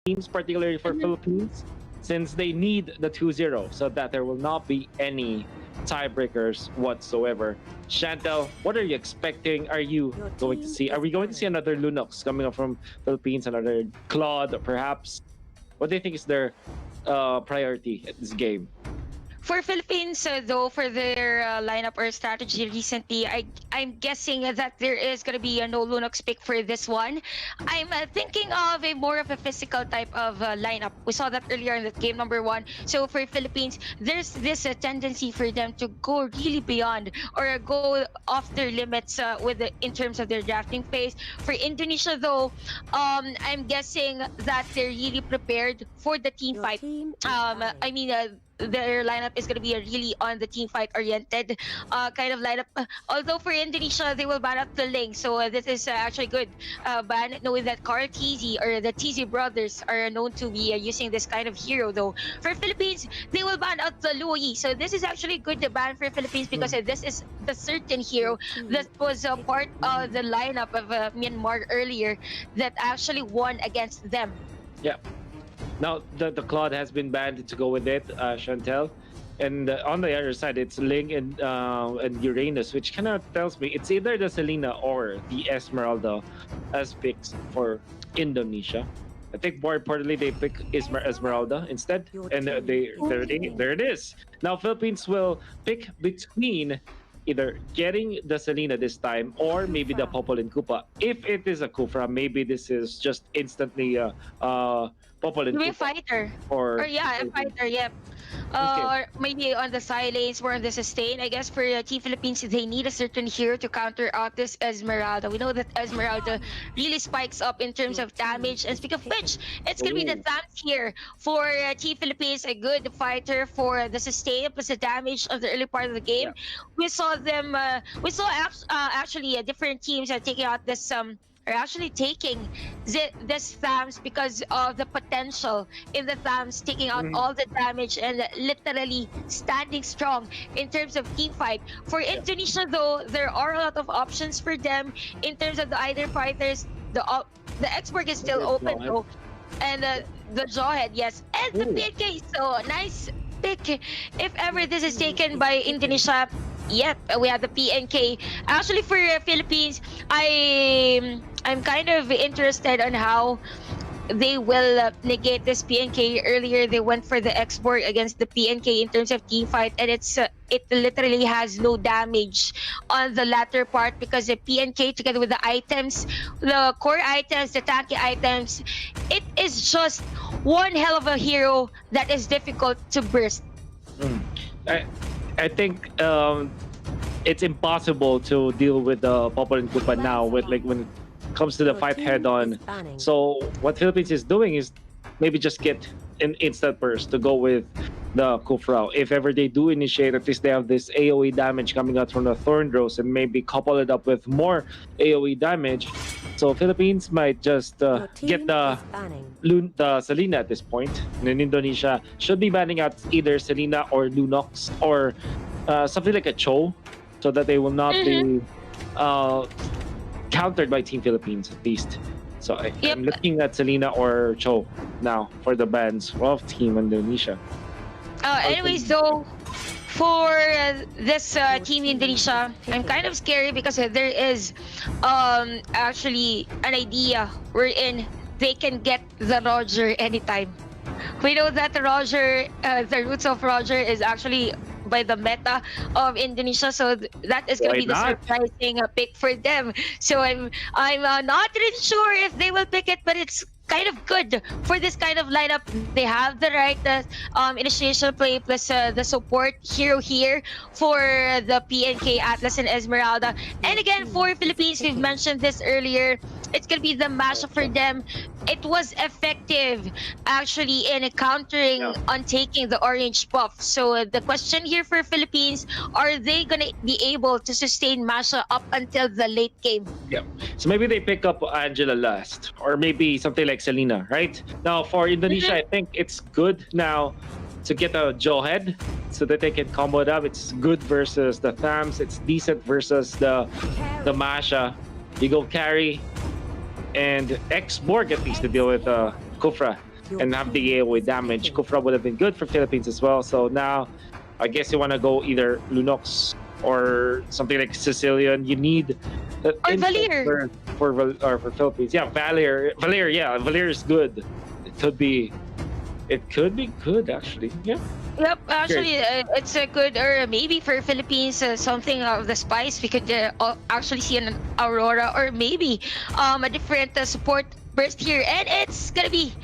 teams, particularly for Mhm. Philippines, since they need the 2-0 so that there will not be any tiebreakers whatsoever. Chantel, what are you expecting? Are you Your going to team see? Are is we going to see banning. another Lunox coming up from Philippines, another Claude, perhaps? What do you think is their priority at this game? For Philippines, though, for their lineup or strategy recently, I'm guessing that there is going to be a no Lunox pick for this one. I'm thinking of a more of a physical type of lineup. We saw that earlier in the game number one. So for Philippines, there's this tendency for them to go really beyond or go off their limits in terms of their drafting phase. For Indonesia, though, I'm guessing that they're really prepared for the team Your fight. team is banning. I mean, their lineup is going to be a really on the team fight oriented kind of lineup. Although for Indonesia, they will ban out the Ling, so this is actually good. Ban knowing that Carl TZ or the TZ brothers are known to be using this kind of hero. Though for Philippines, they will ban out the Luoyi, so this is actually good to ban for Philippines because Mm, this is the certain Your hero that team is was a part picking of the lead. lineup of Myanmar earlier that actually won against them. yeah. Now the Claude has been banned to go with it, Chantel. And on the other side, it's Ling and Uranus, which kind of tells me it's either the Selena or the Esmeralda as picks for Indonesia. I think more importantly, they pick Esmeralda instead, Your and team is there picking. it is. Now Philippines will pick between either getting the Selena this time or maybe the Kufra. Popol and Kupa. If it is a Kufra, maybe this is just instantly Popol and Maybe a Kupa fighter. Or for yeah, a Philippines. fighter, yep. Okay. Or maybe on the silence or on the sustain. I guess for Team Philippines, they need a certain hero to counter out this Esmeralda. We know that Esmeralda really spikes up in terms Your of team damage. And is speaking of which, picking. it's going to be the Oh. Thames here for Team Philippines, a good fighter for the sustain plus the damage of the early part of the Yeah. game. We saw them, actually different teams are taking out this are actually taking this Thams because of the potential in the Thams taking out Mhm. all the damage and literally standing strong in terms of team fight. For Yeah. Indonesia, though, there are a lot of options for them in terms of the either fighters. The export is still Okay, open go ahead. though, and Yeah. the Jawhead, yes, and the Ooh. PNK. So nice pick. If ever Your this is team taken is by picking. Indonesia, yep, we have the PNK. Actually, for Philippines, I'm kind of interested on how they will negate this PNK. Earlier, they went for the export against the PNK in terms of team fight, and it literally has no damage on the latter part because the PNK together with the items, the core items, the tanky items, it is just one hell of a hero that is difficult to burst. Mm. I I think it's impossible to deal with the Popol and Kupa now with like when it comes to the Your fight head team is on. banning. So what Philippines is doing is maybe just get an instant burst to go with the Kufrao. If ever they do initiate, at least they have this AoE damage coming out from the Thorn Rose and maybe couple it up with more AoE damage. So Philippines might just Your get team is banning. The Selena at this point. And in Indonesia, should be banning out either Selena or Lunox or something like a Cho, so that they will not Mm-hmm. be uh, countered by Team Philippines at least. So Yep. I'm looking at Selena or Cho now for the bans of Team Indonesia. Anyways, though, for this Your team team is Indonesia, I'm picking. kind of scary because there is actually an idea wherein they can get the Roger anytime. We know that Roger, the roots of Roger is actually by the meta of Indonesia, so that is gonna Why be the not? surprising pick for them. So I'm not really sure if they will pick it, but it's kind of good for this kind of lineup. They have the right initiation play plus the support hero here for the PNK Atlas and Esmeralda. Your And again, team for is Philippines, we've picking. mentioned this earlier. It's gonna be the mashup for them. It was effective actually in Yeah. countering on taking the orange buff. So the question here for Philippines, are they gonna be able to sustain Masha up until the late game? Yeah. So maybe they pick up Angela last, or maybe something like Selena, right? Now for Indonesia, Mhm. I think it's good now to get a Joe head so that they can combo it up. It's good versus the Thams. It's decent versus the Carry. Masha. You go carry and X Borg at least to deal with Kufra. and have the AoE damage. Kufra would have been good for Philippines as well. So now, I guess you want to go either Lunox or something like Sicilian. You need Or Valir. for Philippines. Yeah, Valir. Yeah, Valir is good. It could be. It could be good actually. Yeah. Yep, actually, it's a good, or maybe for Philippines, something of the spice. We could actually see an Aurora, or maybe a different support burst here, and it's gonna be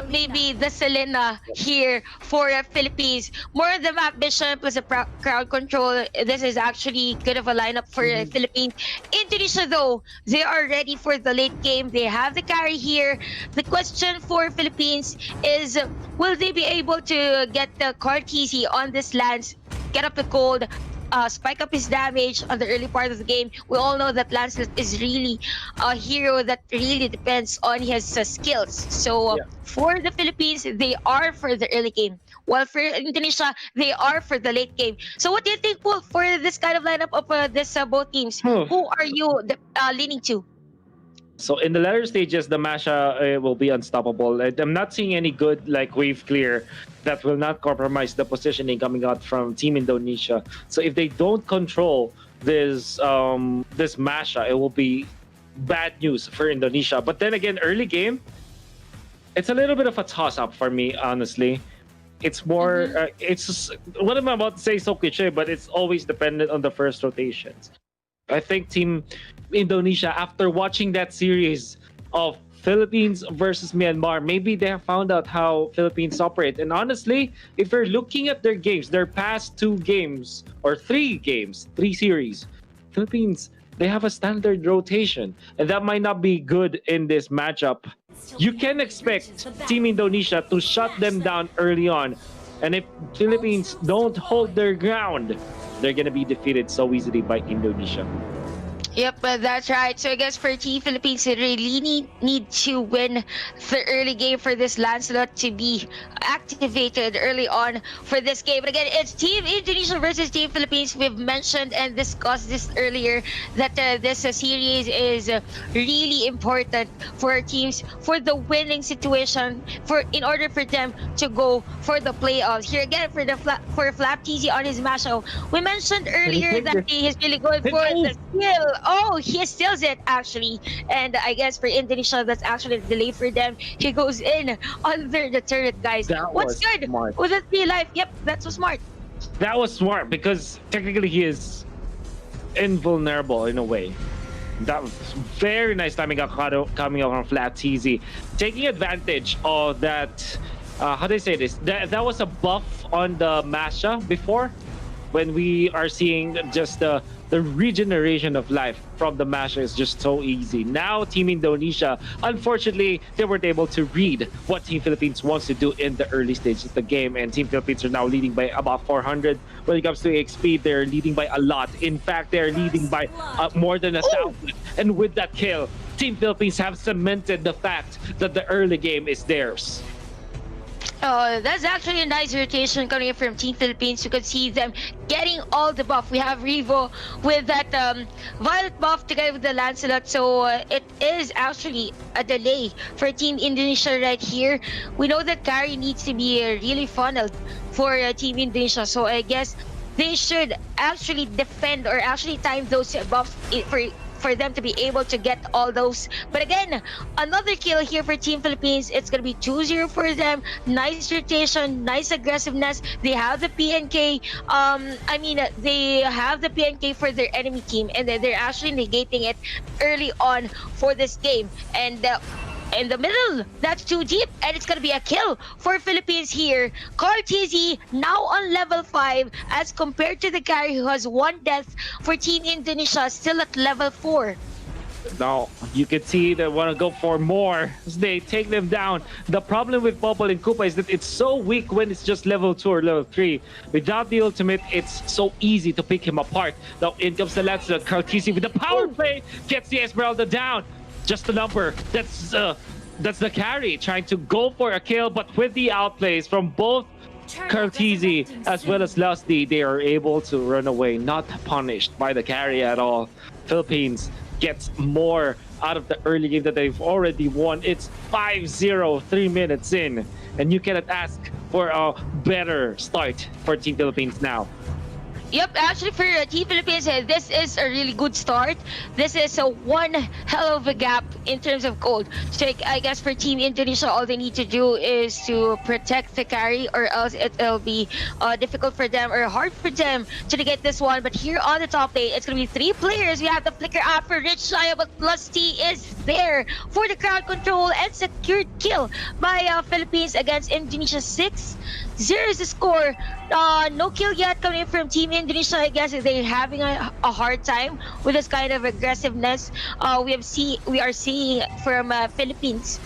maybe the Selena here for Philippines. More of the map bishop plus a crowd control. This is actually good of a lineup for Philippines. Indonesia though, they are ready for the late game. They have the carry here. The question for Philippines is, will they be able to get the Cartesi on this Lance, get up the gold, spike up his damage on the early part of the game? We all know that Lancelot is really a hero that really depends on his skills. So for the Philippines, they are for the early game, while for Indonesia, they are for the late game. So what do you think, Paul, for this kind of lineup of this both teams? Who are you leaning to? So in the latter stages, the Masha will be unstoppable. I'm not seeing any good like wave clear that will not compromise the positioning coming out from Team Indonesia. So if they don't control this Masha, it will be bad news for Indonesia. But then again, early game, it's a little bit of a toss-up for me, honestly. It's more, it's just, what I'm about to say is so cliche, but it's always dependent on the first rotations. I think Team Indonesia, after watching that series of Philippines versus Myanmar, maybe they have found out how Philippines operate. And honestly, if you're looking at their games, their past 2 games or 3 games, 3 series, Philippines, they have a standard rotation, and that might not be good in this matchup. You can expect Team Indonesia to shut them down early on, and if Philippines don't hold their ground, they're gonna be defeated so easily by Indonesia. Yep, that's right. So I guess for Team Philippines, they really need to win the early game for this Lancelot to be activated early on for this game. But again, it's Team Indonesia versus Team Philippines. We've mentioned and discussed this earlier that this series is really important for our teams for the winning situation, in order for them to go for the playoffs. Here again for Flap TZ on his Masho. We mentioned earlier that he is really good for the skill. Oh, he steals it actually, and I guess for Indonesia, that's actually a delay for them. He goes in under the turret, guys. What's good? Smart. Would it be live? Yep, that's so smart. That was smart because technically he is invulnerable in a way. That was very nice timing coming out from Flat TZ, taking advantage of that. How do I say this? That was a buff on the Masha before, when we are seeing just the regeneration of life from the Masha is just so easy. Now Team Indonesia, unfortunately, they weren't able to read what Team Philippines wants to do in the early stages of the game, and Team Philippines are now leading by about 400. When it comes to XP, they're leading by a lot. In fact, they're leading by more than 1,000. And with that kill, Team Philippines have cemented the fact that the early game is theirs. Oh, that's actually a nice rotation coming in from Team Philippines. You can see them getting all the buff. We have Revo with that violet buff together with the Lancelot. So it is actually a delay for Team Indonesia right here. We know that carry needs to be really funneled for Team Indonesia. So I guess they should actually defend or actually time those buffs for them to be able to get all those. But again, another kill here for Team Philippines. It's going to be 2-0 for them. Nice rotation, nice aggressiveness. They have the PNK. They have the PNK for their enemy team, and they're actually negating it early on for this game. And in the middle, that's too deep, and it's gonna be a kill for Philippines here. Cartesi now on level 5 as compared to the carry who has 1 death for Team Indonesia, still at level 4. Now, you can see they want to go for more as they take them down. The problem with Popol and Koopa is that it's so weak when it's just level 2 or level 3. Without the ultimate, it's so easy to pick him apart. Now, in comes the Lancelot. Cartesi with the power play gets the Esmeralda down. Just the number. That's the carry trying to go for a kill, but with the outplays from both Cartesi as well as Lusty, they are able to run away, not punished by the carry at all. Philippines gets more out of the early game that they've already won. It's 5-0, 3 minutes in, and you cannot ask for a better start for Team Philippines now. Yep, actually for Team Philippines, this is a really good start. This is a one hell of a gap in terms of gold. So I guess for Team Indonesia, all they need to do is to protect the carry, or else it'll be difficult for them or hard for them to get this one. But here on the top lane, it's going to be 3 players. We have the flicker out for Rich Shaya, but Lusty is there for the crowd control and secured kill by Philippines against Indonesia. 6-0 is the score. No kill yet coming in from Team Indonesia. I guess they're having a hard time with this kind of aggressiveness we are seeing from Philippines.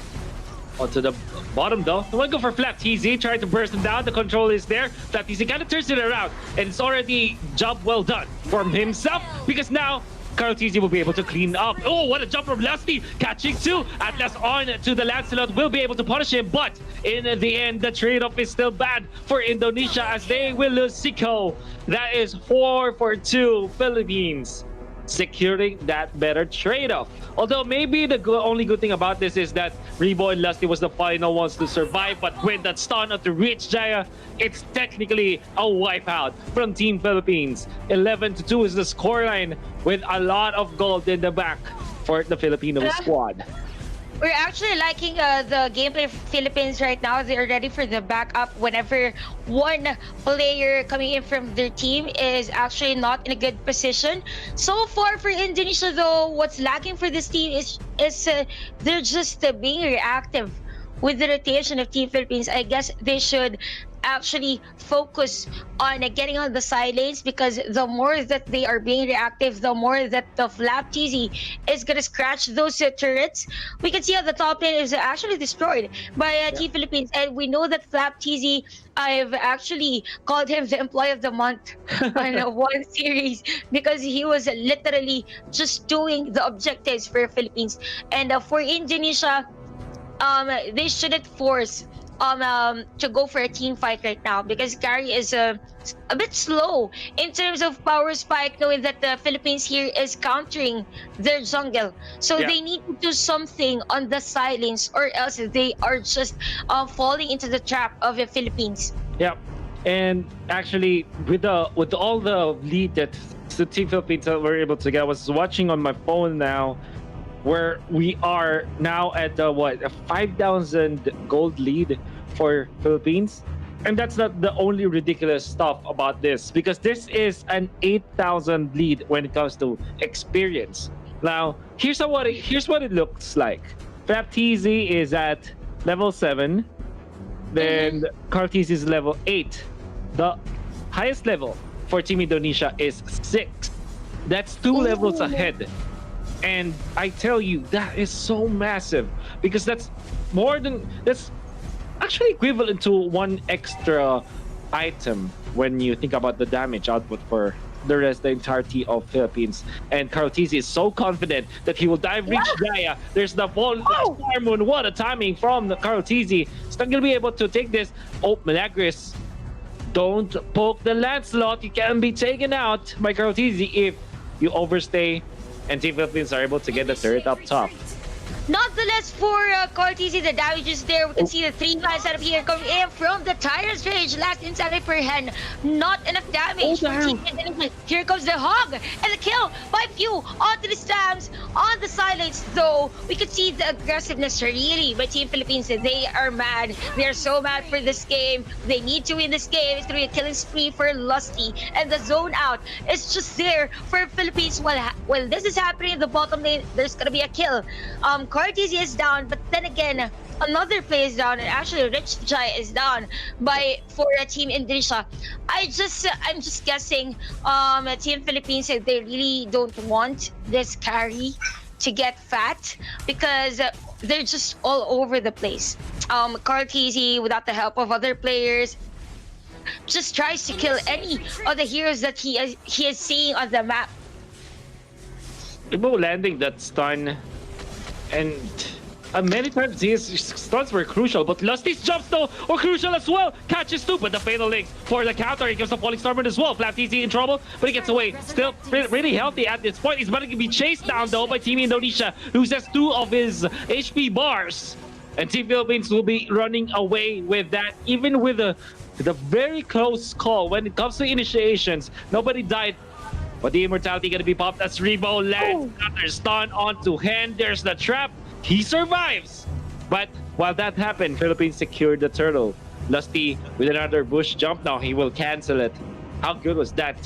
Onto the bottom though. I want to go for Flat TZ, trying to burst him down. The control is there. Flat TZ kind of turns it around, and it's already job well done from himself, because now Carl TZ will be able to clean up. Oh, what a jump from Lusty, catching 2. Atlas on to the Lancelot, will be able to punish him, but in the end, the trade-off is still bad for Indonesia as they will lose Siko. That is 4-2 Philippines, securing that better trade-off. Although maybe the only good thing about this is that Rimo and Lusty was the final ones to survive, but with that stun of the Rich Jaya, it's technically a wipeout from Team Philippines. 11-2 is the scoreline, with a lot of gold in the back for the Filipino squad. We're actually liking the gameplay of Philippines right now. They're ready for the backup whenever one player coming in from their team is actually not in a good position. So far for Indonesia though, what's lacking for this team is they're just being reactive with the rotation of Team Philippines. I guess they should actually focus on getting on the side lanes, because the more that they are being reactive, the more that the Flap TZ is gonna scratch those turrets. We can see how the top lane is actually destroyed by Team Philippines, and we know that Flap TZ, I've actually called him the employee of the month on one series, because he was literally just doing the objectives for Philippines. And for Indonesia, they shouldn't force to go for a team fight right now, because Gary is a bit slow in terms of power spike, knowing that the Philippines here is countering their jungle. So they need to do something on the silence, or else they are just falling into the trap of the Philippines. Yep. And actually, with all the lead that the Team Philippines were able to get, I was watching on my phone now, where we are now at a 5,000 gold lead for Philippines. And that's not the only ridiculous stuff about this, because this is an 8,000 lead when it comes to experience. Now, here's what it looks like. Flap TZ is at level 7, then Carl TZ is level 8. The highest level for Team Indonesia is 6. That's 2 levels ahead. And I tell you, that is so massive, because that's actually equivalent to 1 extra item when you think about the damage output for the entirety of Philippines. And Carl TZ is so confident that he will dive reach Gaia. There's the Star Moon. What a timing from the Carl TZ. He's not gonna be able to take this. Oh, Milagris, don't poke the Lancelot. You can be taken out by Carl TZ if you overstay, and Team Philippines are able to get the turret up top. Nonetheless, for Carl TZ, the damage is there. We can see the 3-man setup here coming in from the Tyrant's Rage. Last inside per hand. Not enough damage for Team Indonesia. Here comes the hog and the kill by Few onto the stamps. On the sidelines, though, we could see the aggressiveness really by Team Philippines. They are mad. They are so mad for this game. They need to win this game. It's going to be a killing spree for Lusty. And the zone out is just there for Philippines. While this is happening in the bottom lane, there's going to be a kill. Carl TZ is down, but then again, another player is down, and actually Rich Jai is down for Team Indonesia. I'm just guessing Team Philippines, they really don't want this carry to get fat, because they're just all over the place. Carl TZ, without the help of other players, just tries to kill any of the heroes that he is seeing on the map. Rimo landing that stun, and Many times his stunts were crucial, but Lusty's jumps though were crucial as well. Catches too, but the fatal link for the counter. He gives the falling starman as well. Flat TC in trouble, but he gets away. Still really healthy at this point. He's about to be chased down though by Team Indonesia, who has 2 of his HP bars. And Team Philippines will be running away with that, even with the very close call when it comes to initiations. Nobody died. But the immortality gonna be popped as Rimo lands another stun onto Hen. There's the trap. He survives. But while that happened, Philippines secured the turtle. Lusty with another bush jump now. He will cancel it. How good was that?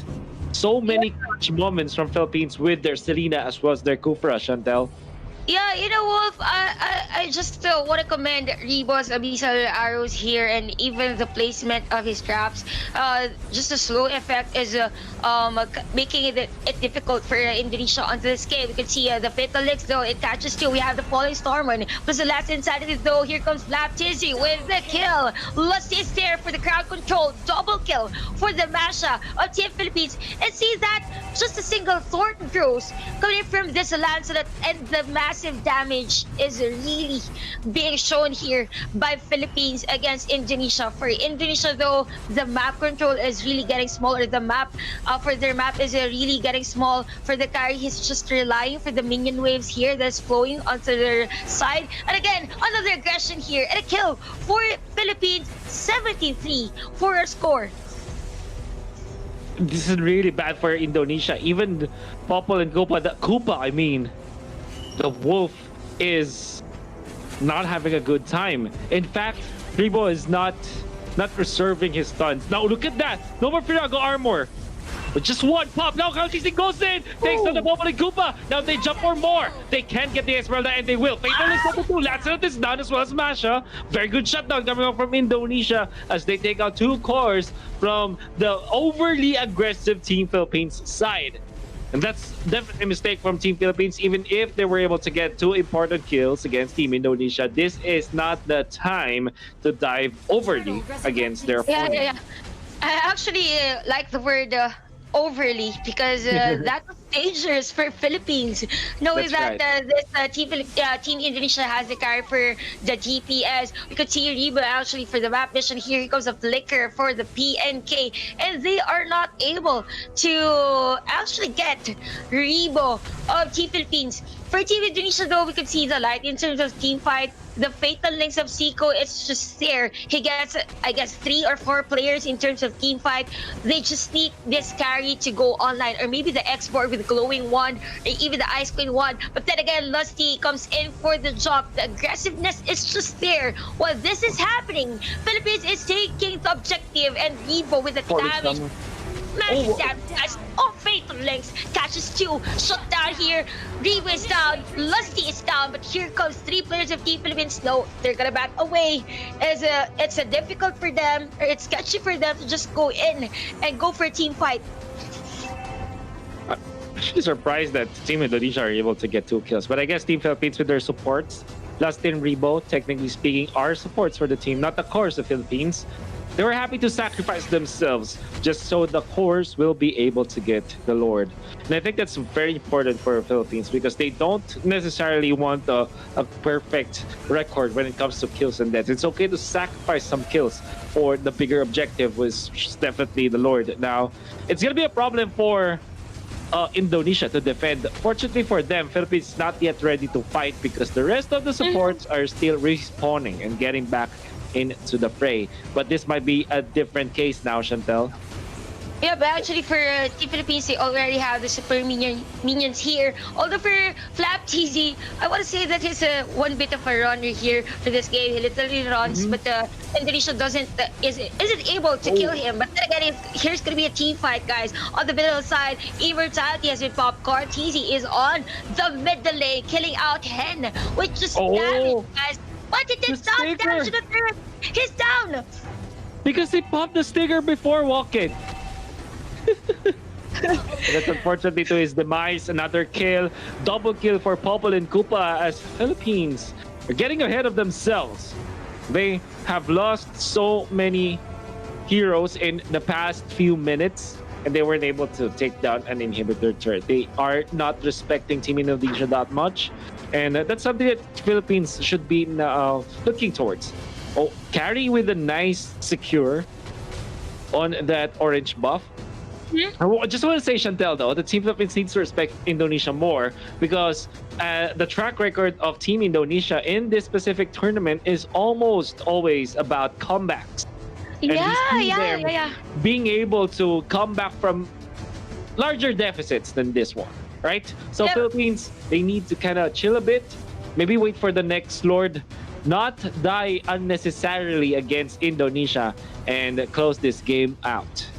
So many clutch moments from Philippines with their Selena as well as their Kufra, Chantel. Yeah, you know, Wolf, I just want to commend Rebo's abyssal arrows here and even the placement of his traps. Just the slow effect is making it difficult for Indonesia onto this game. We can see the fatal licks though, it catches too. We have the falling stormman. Plus the last insanity though, here comes Laptizzy with the kill. Lusty is there for the crowd control. Double kill for the Masha of Team Philippines. And see that, just a single thorn throws coming from this Lancelot, and the massive damage is really being shown here by Philippines against Indonesia. For Indonesia though, the map control is really getting smaller. The map for their map is really getting small. For the carry, he's just relying for the minion waves here that's flowing onto their side. And again, another aggression here and a kill for Philippines. 73 for a score. This is really bad for Indonesia. Even Popol and Koopa, I mean, the wolf is not having a good time. In fact, Rimo is not preserving his stuns. Now look at that. No more Firago armor. But just one pop. Now Kalkisi goes in. Takes down the Popol and Koopa. Now they jump for more. They can't get the Esmeralda and they will. Fatal is number 2. Lancelot is down as well as Masha. Very good shutdown coming up from Indonesia as they take out 2 cores from the overly aggressive Team Philippines side. And that's definitely a mistake from Team Philippines. Even if they were able to get 2 important kills against Team Indonesia, this is not the time to dive overly against their opponent. Yeah. I actually like the word overly, because that was dangerous for Philippines, knowing That's that right. this Team Indonesia has the carry for the DPS. We could see Rebo actually for the map mission. Here he goes a flicker for the PNK, and they are not able to actually get Rebo of Team Philippines. For Team Indonesia though, we could see the light in terms of team fight. The fatal links of Zico, it's just there. He gets, I guess, 3 or 4 players in terms of team fight. They just need this carry to go online, or maybe the X-Board with the glowing one, or even the Ice Queen one. But then again, Lusty comes in for the job. The aggressiveness is just there. While this is happening, Philippines is taking the objective, and Rebo with the damage. Massive damage, guys. Oh, fatal links. Catches 2. Shut down here. Rebo is down. Lusty is down. But here comes 3 players of Team Philippines. No, they're gonna back away. It's a difficult for them, or it's sketchy for them to just go in and go for a team fight. I'm actually surprised that Team Indonesia are able to get 2 kills. But I guess Team Philippines with their supports, Lusty and Rebo, technically speaking, are supports for the team, not the cores of Philippines. They were happy to sacrifice themselves just so the cores will be able to get the Lord. And I think that's very important for Philippines because they don't necessarily want a perfect record when it comes to kills and deaths. It's okay to sacrifice some kills for the bigger objective, which is definitely the Lord. Now, it's going to be a problem for Indonesia to defend. Fortunately for them, Philippines is not yet ready to fight because the rest of the supports are still respawning and getting back into the fray. But this might be a different case now, Chantel. Yeah, but actually for Team Philippines, they already have the super minions here. Although for Flap TZ, I want to say that he's one bit of a runner here for this game. He literally runs, but Indonesia isn't able to kill him. But then again, here's going to be a team fight, guys. On the middle side, Immortality has been popped. TZ is on the middle lane, killing out Hen, which just damage, guys. But it did not damage the turret. He's down. Because they popped the sticker before walking. That's unfortunately to his demise. Another kill. Double kill for Popol and Koopa as Philippines are getting ahead of themselves. They have lost so many heroes in the past few minutes and they weren't able to take down an inhibitor turret. They are not respecting Team Indonesia that much. And that's something that Philippines should be looking towards. Oh, carry with a nice secure on that orange buff. I just want to say, Chantel, though, the Team Philippines needs to respect Indonesia more because the track record of Team Indonesia in this specific tournament is almost always about comebacks. And we see them being able to come back from larger deficits than this one, right? So Philippines, they need to kind of chill a bit, maybe wait for the next Lord, not die unnecessarily against Indonesia and close this game out.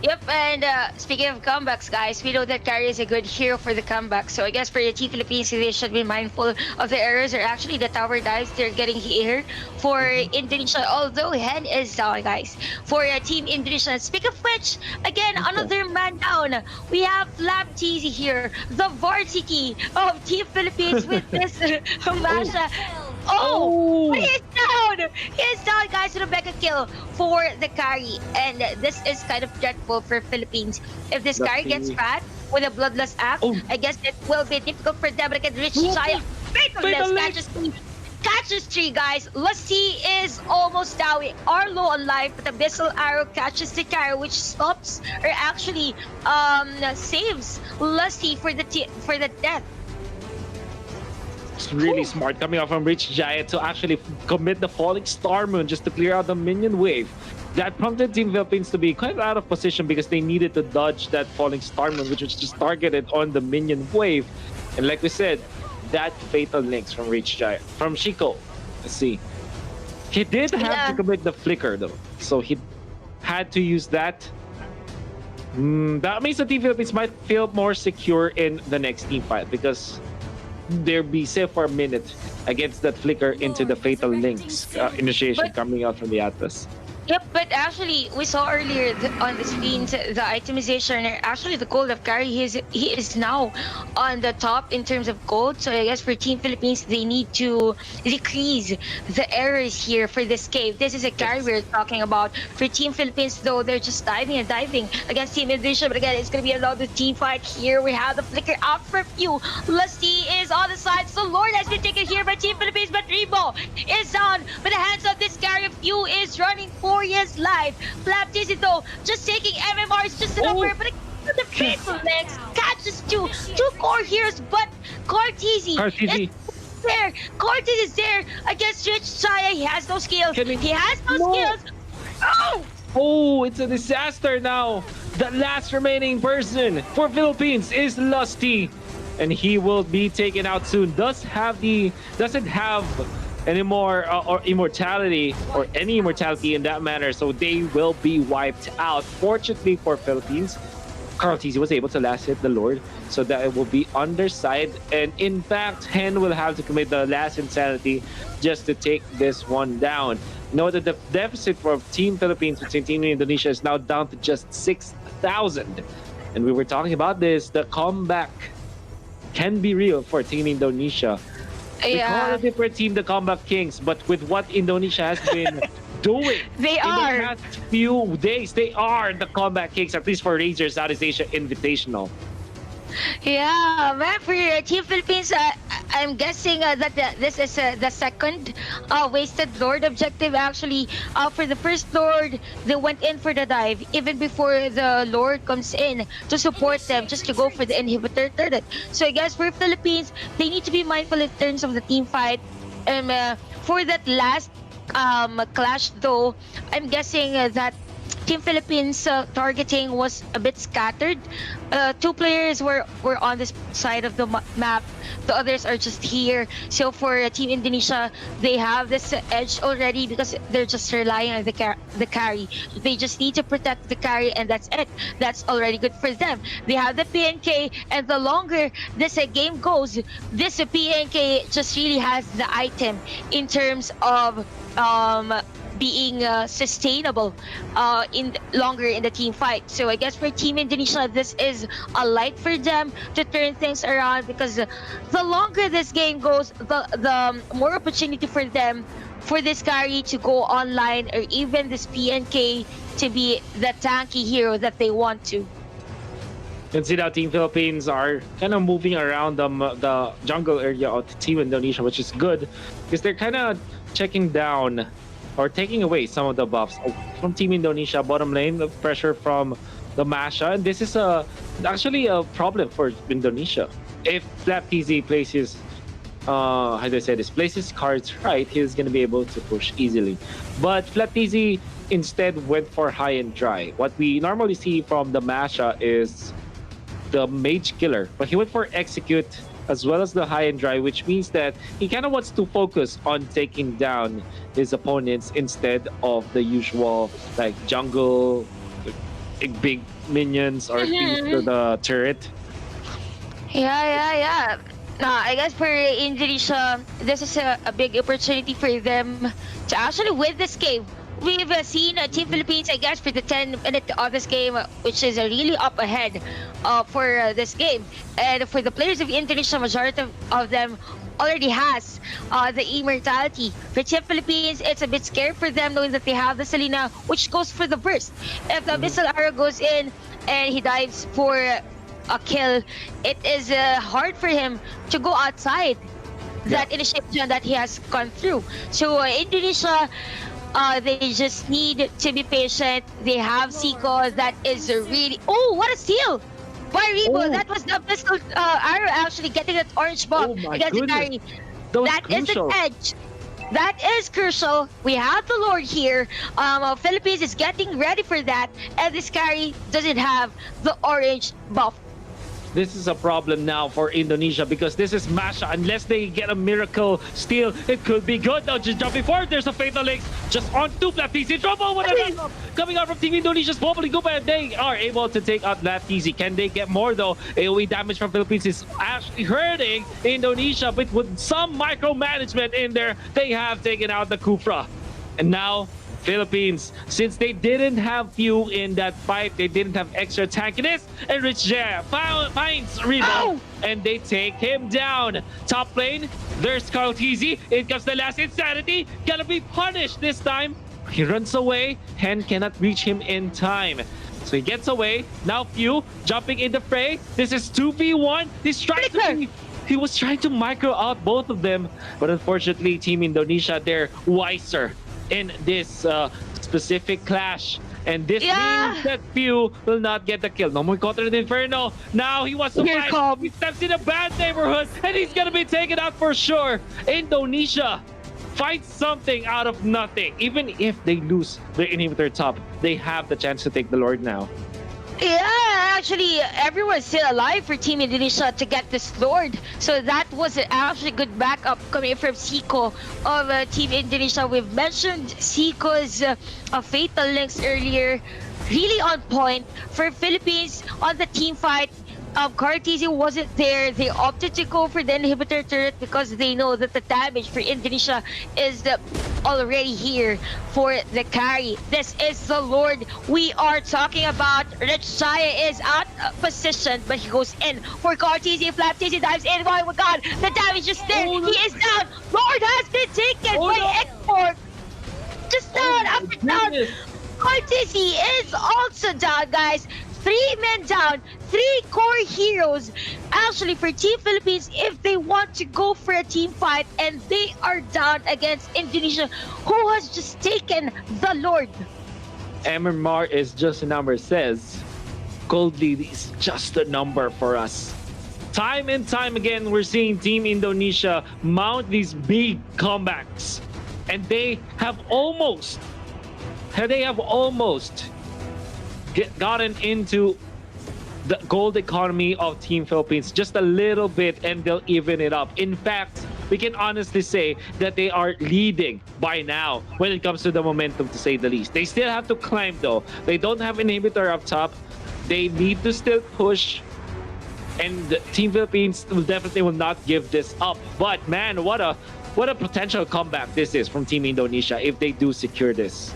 Yep, and speaking of comebacks, guys, we know that Carry is a good hero for the comeback. So I guess for the Team Philippines, they should be mindful of the errors or actually the tower dives they're getting here for Indonesia. Although Hen is down, guys, for Team Indonesia. Speak of which, again, another man down. We have Lab Teasy here, the varsity of Team Philippines with this Masha. Oh, he is down! He is down, guys, with a mega kill for the carry. And this is kind of dreadful for Philippines. If this carry gets fat with a bloodless axe, I guess it will be difficult for them to get rich Shia. Fatalist catches three, guys. Lassie is almost down. We are low on life, but the Abyssal Arrow catches the carry, which stops or actually saves Lassie for the death. It's really smart coming out from Rich Giant to actually commit the Falling Star Moon just to clear out the minion wave. That prompted Team Philippines to be quite out of position because they needed to dodge that Falling Star Moon, which was just targeted on the minion wave. And like we said, that fatal links from Rich Giant, from Chico. Let's see. He did have to commit the flicker though, so he had to use that. That means the Team Philippines might feel more secure in the next team fight because they'll be safe for a minute against that flicker into the fatal links initiation coming out from the Atlas. Yep, but actually, we saw earlier on the screens the itemization. Actually, the gold of carry, he is now on the top in terms of gold. So I guess for Team Philippines, they need to decrease the errors here for this cave. This is a carry we're talking about. For Team Philippines, though, they're just diving and diving against Team Indonesia. But again, it's going to be another team fight here. We have the flicker out for few. Lusty is on the side. So Lord has been taken here by Team Philippines, but Rimo is down. But the hands of this carry, few is running for his life. Flaptizzy though, just taking MMRs just a number, but the fatal legs catches two core heroes, but Cartesi is there. Cortez is there against Rich Chaya. He has no skills. He has no skills. Oh, it's a disaster now. The last remaining person for Philippines is Lusty, and he will be taken out soon. Doesn't have any more or immortality or any immortality in that manner, so they will be wiped out. Fortunately for Philippines, Carl Tizzy was able to last hit the Lord, so that it will be underside, and in fact Hen will have to commit the last insanity just to take this one down. Note that the deficit for Team Philippines between Team Indonesia is now down to just 6,000, and we were talking about this. The comeback can be real for Team Indonesia. They call a different team the Comeback Kings, but with what Indonesia has been doing in the past few days, they are the Comeback Kings, at least for Razer Southeast Asia Invitational. Yeah, man, for Team Philippines, I'm guessing that this is the second wasted Lord objective. Actually, for the first Lord, they went in for the dive even before the Lord comes in to support them, just to go for the inhibitor turret. So I guess for Philippines, they need to be mindful in terms of the team fight. For that last clash, though, I'm guessing that Team Philippines targeting was a bit scattered. Two players were on this side of the map. The others are just here. So for Team Indonesia, they have this edge already because they're just relying on the carry. They just need to protect the carry, and that's it. That's already good for them. They have the PNK, and the longer this game goes, this PNK just really has the item in terms of being sustainable longer in the team fight. So I guess for Team Indonesia, this is a light for them to turn things around, because the longer this game goes, the more opportunity for them for this carry to go online, or even this PNK to be the tanky hero that they want to. You can see that Team Philippines are kind of moving around the jungle area of Team Indonesia, which is good because they're kind of checking down or taking away some of the buffs from Team Indonesia. Bottom lane, the pressure from the Masha, and this is actually a problem for Indonesia. If Flap TZ plays his how do I say this? Plays his cards right, he's gonna be able to push easily. But Flap TZ instead went for high and dry. What we normally see from the Masha is the mage killer, but he went for execute as well as the high and dry, which means that he kind of wants to focus on taking down his opponents instead of the usual like jungle big minions or things to the turret. Yeah. I guess for Indonesia, this is a big opportunity for them to actually win this game. We've seen Team Philippines, I guess, for the 10-minute of this game, which is really up ahead for this game. And for the players of Indonesia, majority of them already has the immortality. For Team Philippines, it's a bit scary for them knowing that they have the Selena, which goes for the burst. If the missile arrow goes in and he dives for a kill, it is hard for him to go outside that initiation that he has gone through. So Indonesia, they just need to be patient. They have Seiko that is really... Oh, what a steal! By Rimo, that was the missile arrow actually getting that orange buff against the carry. That is an edge. That is crucial. We have the Lord here. Philippines is getting ready for that, and this carry doesn't have the orange buff. This is a problem now for Indonesia because this is Masha. Unless they get a miracle steal, it could be good. Now just jumping forward, there's a Fatal Links just on two Flap TZ. Trouble! What a coming out from Team Indonesia's Bubbly Goop, and they are able to take out Flap TZ. Can they get more though? AoE damage from Philippines is actually hurting Indonesia, but with some micromanagement in there, they have taken out the Kufra. And now Philippines, since they didn't have fuel in that fight, they didn't have extra tankiness, and Rich Jaya finds Rimo, and they take him down. Top lane, there's Carl TZ. In comes the last Insanity, gonna be punished this time. He runs away, Hen cannot reach him in time. So he gets away. Now Few jumping in the fray. This is 2v1. He was trying to micro out both of them, but unfortunately, Team Indonesia, they're wiser in this specific clash, and this means that Pew will not get the kill. No more Contra the Inferno. Now he wants to fight. He steps in a bad neighborhood, and he's gonna be taken out for sure. Indonesia finds something out of nothing. Even if they lose their inhibitor top, they have the chance to take the Lord now. Yeah, actually, everyone's still alive for Team Indonesia to get this Lord. So that was actually good backup coming from Seiko of Team Indonesia. We've mentioned Seiko's Fatal Links earlier. Really on point. For Philippines, on the team fight, Cartesian wasn't there. They opted to go for the inhibitor turret because they know that the damage for Indonesia is already here for the carry. This is the Lord we are talking about. Rich Jaya is out of position, but he goes in for Cartesian. Flap TZ dives in. Oh my god, the damage is there. He is down. Lord has been taken by Export. Just down, up and down. Cartesian is also down, guys. 3 men down, 3 core heroes. Actually, for Team Philippines, if they want to go for a team fight and they are down against Indonesia, who has just taken the Lord. MMR is just a number, says Gold Lead is just a number for us. Time and time again, we're seeing Team Indonesia mount these big comebacks, and they have almost gotten into the gold economy of Team Philippines just a little bit, and they'll even it up. In fact, we can honestly say that they are leading by now when it comes to the momentum, to say the least. They still have to climb though. They don't have an inhibitor up top. They need to still push, and Team Philippines will not give this up. But man, what a potential comeback this is from Team Indonesia if they do secure this.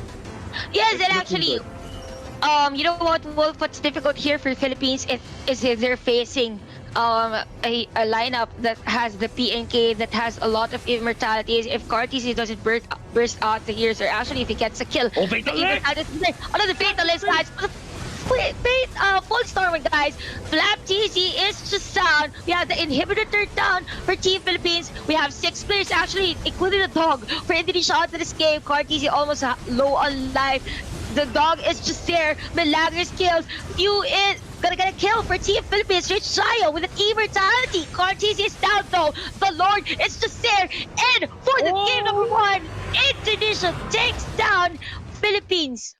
Yes, and actually, you know what, Wolf, what's difficult here for Philippines is they're facing a lineup that has the PNK, that has a lot of immortalities. If Cartesian doesn't burst out the heroes, or actually if he gets a kill, Fatal List! Another Fatal List, guys. full storming, guys. Flap TZ is just down. We have the inhibitor turned down for Team Philippines. We have 6 players actually, including the dog, for Indonesia out of this game. Car TZ almost low on life. The dog is just there. Milagros kills. Few is gonna get a kill for Team Philippines. Rich Shayo with an immortality. Cortez is down though. The Lord is just there. And for the game number 1, Indonesia takes down Philippines.